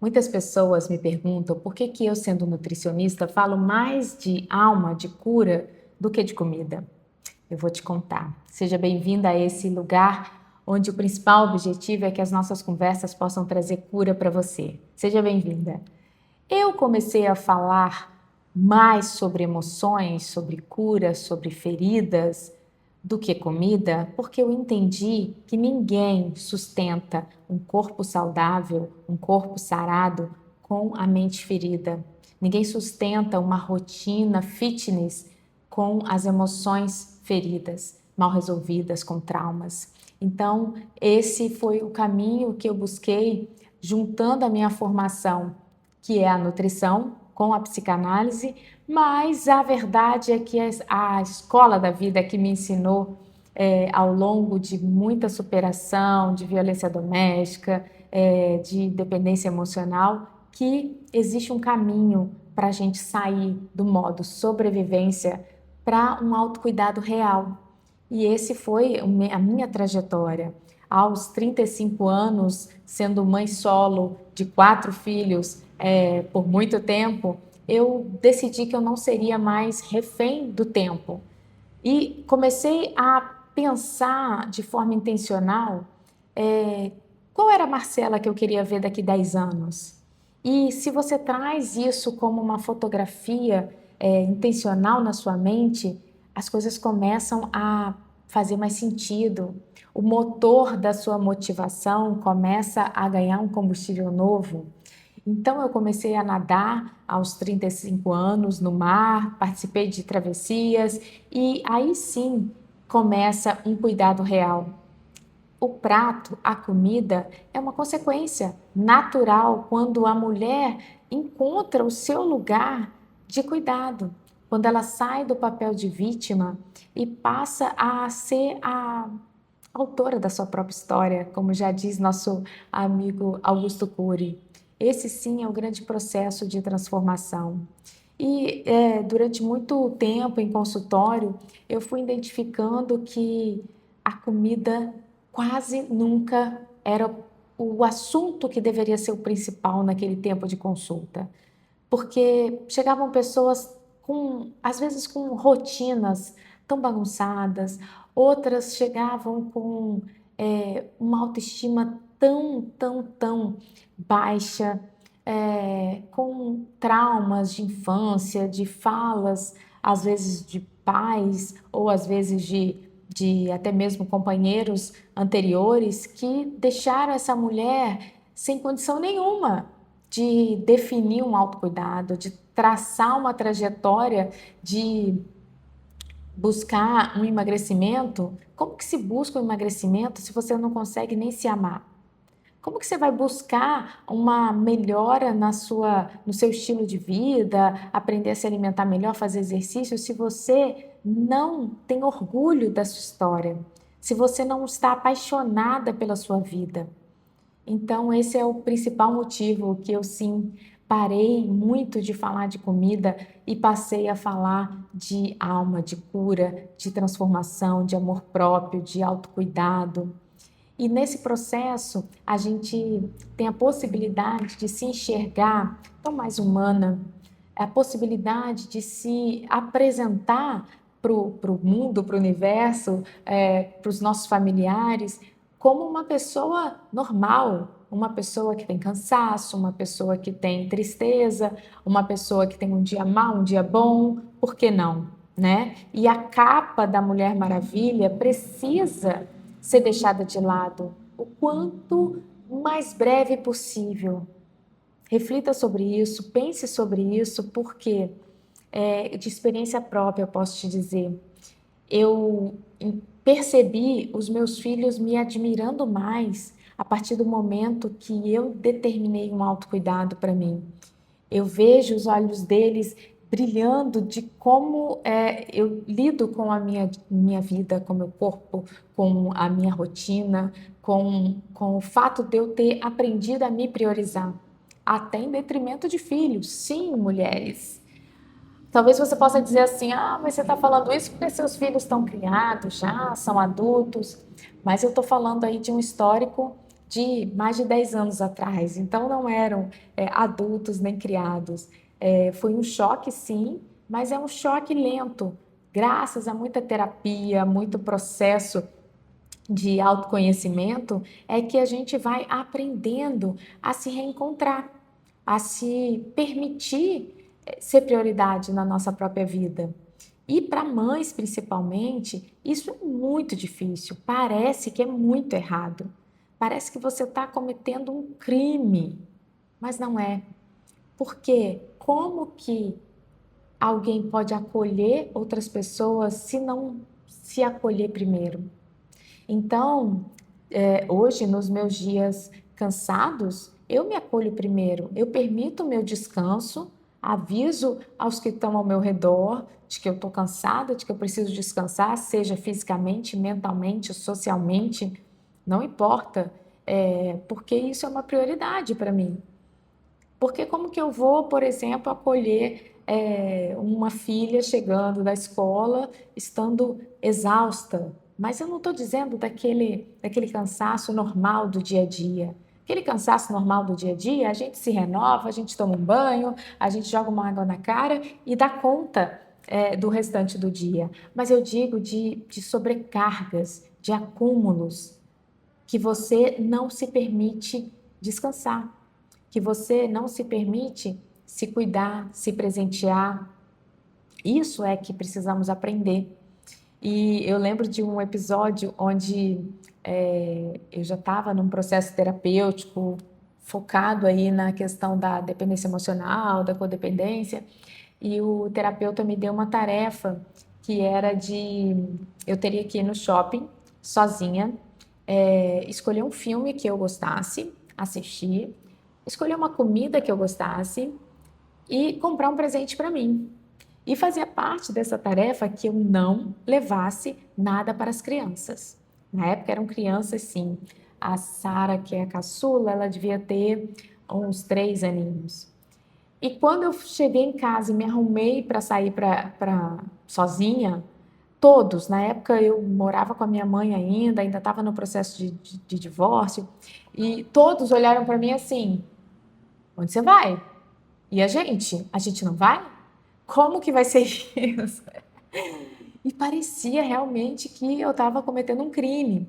Muitas pessoas me perguntam por que que eu, sendo nutricionista, falo mais de alma, de cura, do que de comida. Eu vou te contar. Seja bem-vinda a esse lugar onde o principal objetivo é que as nossas conversas possam trazer cura para você. Seja bem-vinda. Eu comecei a falar mais sobre emoções, sobre cura, sobre feridas, do que comida, porque eu entendi que ninguém sustenta um corpo saudável, um corpo sarado com a mente ferida. Ninguém sustenta uma rotina fitness com as emoções feridas, mal resolvidas, com traumas. Então, esse foi o caminho que eu busquei, juntando a minha formação, que é a nutrição, com a psicanálise, mas a verdade é que a escola da vida que me ensinou ao longo de muita superação, de violência doméstica, de dependência emocional, que existe um caminho para a gente sair do modo sobrevivência para um autocuidado real. E esse foi a minha trajetória. Aos 35 anos, sendo mãe solo de 4 filhos por muito tempo, eu decidi que eu não seria mais refém do tempo. E comecei a pensar de forma intencional qual era a Marcela que eu queria ver daqui 10 anos. E se você traz isso como uma fotografia intencional na sua mente, as coisas começam a fazer mais sentido. O motor da sua motivação começa a ganhar um combustível novo. Então eu comecei a nadar aos 35 anos no mar, participei de travessias e aí sim começa um cuidado real. O prato, a comida, é uma consequência natural quando a mulher encontra o seu lugar de cuidado, quando ela sai do papel de vítima e passa a ser a autora da sua própria história, como já diz nosso amigo Augusto Cury. Esse sim é o grande processo de transformação. E durante muito tempo em consultório, eu fui identificando que a comida quase nunca era o assunto que deveria ser o principal naquele tempo de consulta, porque chegavam pessoas com, às vezes, com rotinas tão bagunçadas, outras chegavam com uma autoestima tão baixa, com traumas de infância, de falas, às vezes de pais, ou às vezes de até mesmo companheiros anteriores, que deixaram essa mulher sem condição nenhuma de definir um autocuidado, de traçar uma trajetória, de buscar um emagrecimento. Como que se busca um emagrecimento se você não consegue nem se amar? Como que você vai buscar uma melhora no seu estilo de vida, aprender a se alimentar melhor, fazer exercício, se você não tem orgulho da sua história, se você não está apaixonada pela sua vida? Então, esse é o principal motivo que eu sim parei muito de falar de comida e passei a falar de alma, de cura, de transformação, de amor próprio, de autocuidado. E nesse processo, a gente tem a possibilidade de se enxergar tão mais humana, a possibilidade de se apresentar para o mundo, para o universo, para os nossos familiares, como uma pessoa normal, uma pessoa que tem cansaço, uma pessoa que tem tristeza, uma pessoa que tem um dia mau, um dia bom, por que não, né? E a capa da Mulher Maravilha precisa ser deixada de lado o quanto mais breve possível. Reflita sobre isso, pense sobre isso, porque de experiência própria eu posso te dizer, eu percebi os meus filhos me admirando mais a partir do momento que eu determinei um autocuidado para mim. Eu vejo os olhos deles brilhando de como eu lido com a minha vida, com o meu corpo, com a minha rotina, com o fato de eu ter aprendido a me priorizar, até em detrimento de filhos. Sim, mulheres. Talvez você possa dizer assim, mas você está falando isso porque seus filhos estão criados já, são adultos, mas eu estou falando aí de um histórico de mais de 10 anos atrás, então não eram adultos nem criados. Foi um choque, sim, mas é um choque lento, graças a muita terapia, muito processo de autoconhecimento, é que a gente vai aprendendo a se reencontrar, a se permitir ser prioridade na nossa própria vida. E para mães, principalmente, isso é muito difícil. Parece que é muito errado. Parece que você está cometendo um crime, mas não é. Porque como que alguém pode acolher outras pessoas se não se acolher primeiro? Então, hoje, nos meus dias cansados, eu me acolho primeiro, eu permito o meu descanso, aviso aos que estão ao meu redor de que eu estou cansada, de que eu preciso descansar, seja fisicamente, mentalmente, socialmente, não importa, porque isso é uma prioridade para mim. Porque como que eu vou, por exemplo, acolher uma filha chegando da escola, estando exausta? Mas eu não estou dizendo daquele cansaço normal do dia a dia. Aquele cansaço normal do dia a dia, a gente se renova, a gente toma um banho, a gente joga uma água na cara e dá conta do restante do dia. Mas eu digo de sobrecargas, de acúmulos, que você não se permite descansar, que você não se permite se cuidar, se presentear. Isso é que precisamos aprender. E eu lembro de um episódio onde eu já estava num processo terapêutico focado aí na questão da dependência emocional, da codependência, e o terapeuta me deu uma tarefa que era de eu teria que ir no shopping sozinha, escolher um filme que eu gostasse, assistir, escolher uma comida que eu gostasse e comprar um presente para mim. E fazia parte dessa tarefa que eu não levasse nada para as crianças. Na época eram crianças, sim. A Sara, que é a caçula, ela devia ter uns 3 aninhos. E quando eu cheguei em casa e me arrumei para sair sozinha, todos, na época eu morava com a minha mãe ainda estava no processo de divórcio, e todos olharam para mim assim: onde você vai? E a gente? A gente não vai? Como que vai ser isso? E parecia realmente que eu estava cometendo um crime.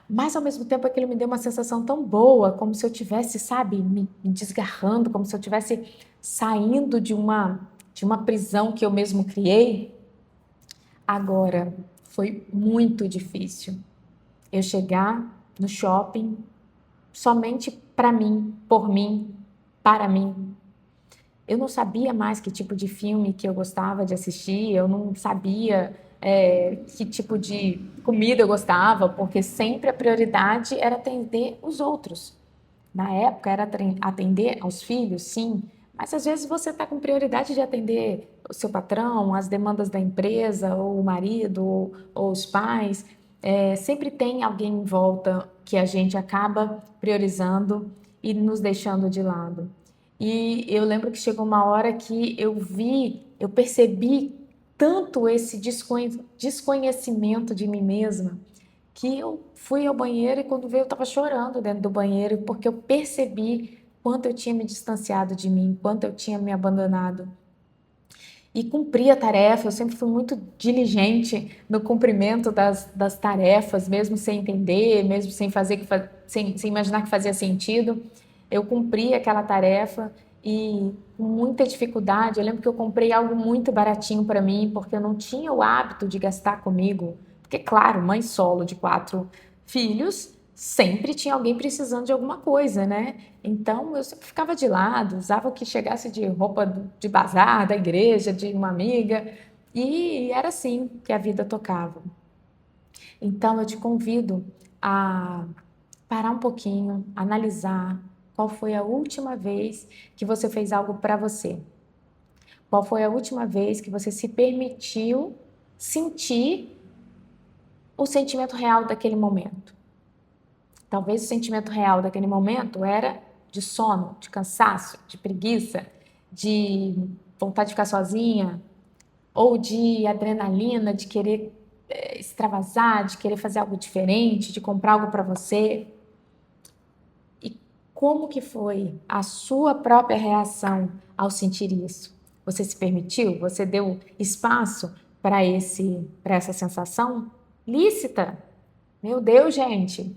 Mas ao mesmo tempo aquilo me deu uma sensação tão boa, como se eu tivesse, sabe, me desgarrando, como se eu tivesse saindo de uma prisão que eu mesmo criei. Agora, foi muito difícil eu chegar no shopping somente para mim, por mim, para mim. Eu não sabia mais que tipo de filme que eu gostava de assistir, eu não sabia que tipo de comida eu gostava, porque sempre a prioridade era atender os outros. Na época era atender aos filhos, sim, mas às vezes você está com prioridade de atender o seu patrão, as demandas da empresa, ou o marido, ou os pais. Sempre tem alguém em volta que a gente acaba priorizando e nos deixando de lado. E eu lembro que chegou uma hora que eu percebi tanto esse desconhecimento de mim mesma, que eu fui ao banheiro e quando veio eu estava chorando dentro do banheiro, porque eu percebi quanto eu tinha me distanciado de mim, quanto eu tinha me abandonado. E cumpri a tarefa, eu sempre fui muito diligente no cumprimento das tarefas, mesmo sem entender, mesmo sem fazer, sem imaginar que fazia sentido. Eu cumpri aquela tarefa e com muita dificuldade. Eu lembro que eu comprei algo muito baratinho para mim, porque eu não tinha o hábito de gastar comigo. Porque, claro, mãe solo de 4 filhos, sempre tinha alguém precisando de alguma coisa, né? Então eu sempre ficava de lado, usava o que chegasse de roupa de bazar, da igreja, de uma amiga, e era assim que a vida tocava. Então eu te convido a parar um pouquinho, analisar qual foi a última vez que você fez algo para você. Qual foi a última vez que você se permitiu sentir o sentimento real daquele momento? Talvez o sentimento real daquele momento era de sono, de cansaço, de preguiça, de vontade de ficar sozinha, ou de adrenalina, de querer extravasar, de querer fazer algo diferente, de comprar algo para você. Como que foi a sua própria reação ao sentir isso? Você se permitiu? Você deu espaço para essa sensação lícita? Meu Deus, gente,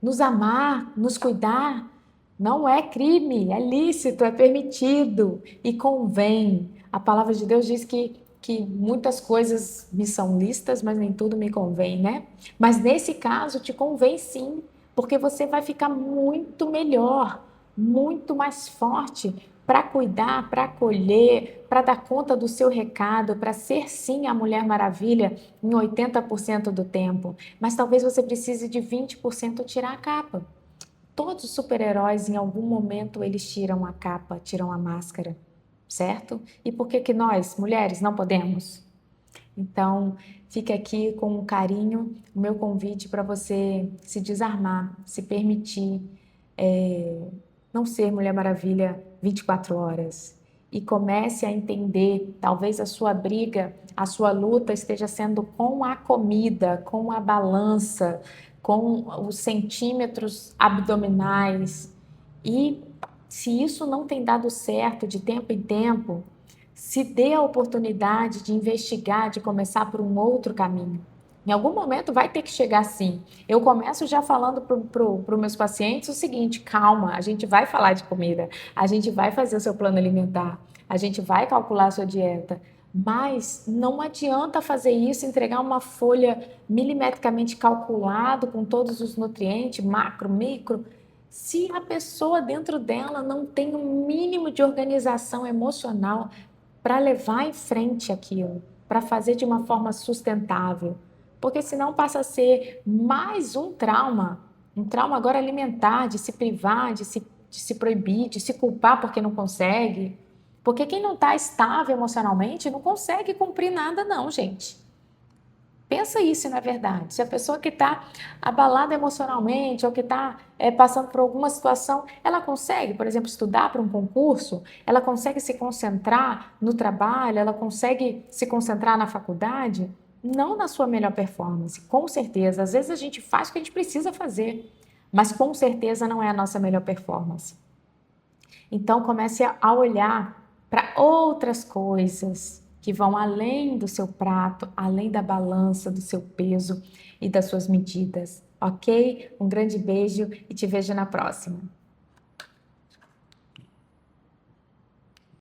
nos amar, nos cuidar, não é crime, é lícito, é permitido e convém. A palavra de Deus diz que muitas coisas me são lícitas, mas nem tudo me convém, né? Mas nesse caso te convém sim, porque você vai ficar muito melhor, muito mais forte para cuidar, para acolher, para dar conta do seu recado, para ser sim a Mulher Maravilha em 80% do tempo. Mas talvez você precise de 20% tirar a capa. Todos os super-heróis, em algum momento, eles tiram a capa, tiram a máscara, certo? E por que que nós, mulheres, não podemos? Então, fica aqui com um carinho o meu convite para você se desarmar, se permitir, não ser Mulher Maravilha 24 horas. E comece a entender, talvez a sua briga, a sua luta esteja sendo com a comida, com a balança, com os centímetros abdominais. E se isso não tem dado certo de tempo em tempo, se dê a oportunidade de investigar, de começar por um outro caminho. Em algum momento vai ter que chegar assim. Eu começo já falando para os meus pacientes o seguinte: calma, a gente vai falar de comida, a gente vai fazer o seu plano alimentar, a gente vai calcular a sua dieta, mas não adianta fazer isso, entregar uma folha milimetricamente calculada com todos os nutrientes, macro, micro, se a pessoa dentro dela não tem um mínimo de organização emocional para levar em frente aquilo, para fazer de uma forma sustentável. Porque senão passa a ser mais um trauma agora alimentar, de se privar, de se proibir, de se culpar porque não consegue. Porque quem não está estável emocionalmente não consegue cumprir nada, não, gente. Pensa isso, não é verdade? Se a pessoa que está abalada emocionalmente ou que está passando por alguma situação, ela consegue, por exemplo, estudar para um concurso, ela consegue se concentrar no trabalho, ela consegue se concentrar na faculdade, não na sua melhor performance, com certeza. Às vezes a gente faz o que a gente precisa fazer, mas com certeza não é a nossa melhor performance. Então comece a olhar para outras coisas que vão além do seu prato, além da balança, do seu peso e das suas medidas, ok? Um grande beijo e te vejo na próxima.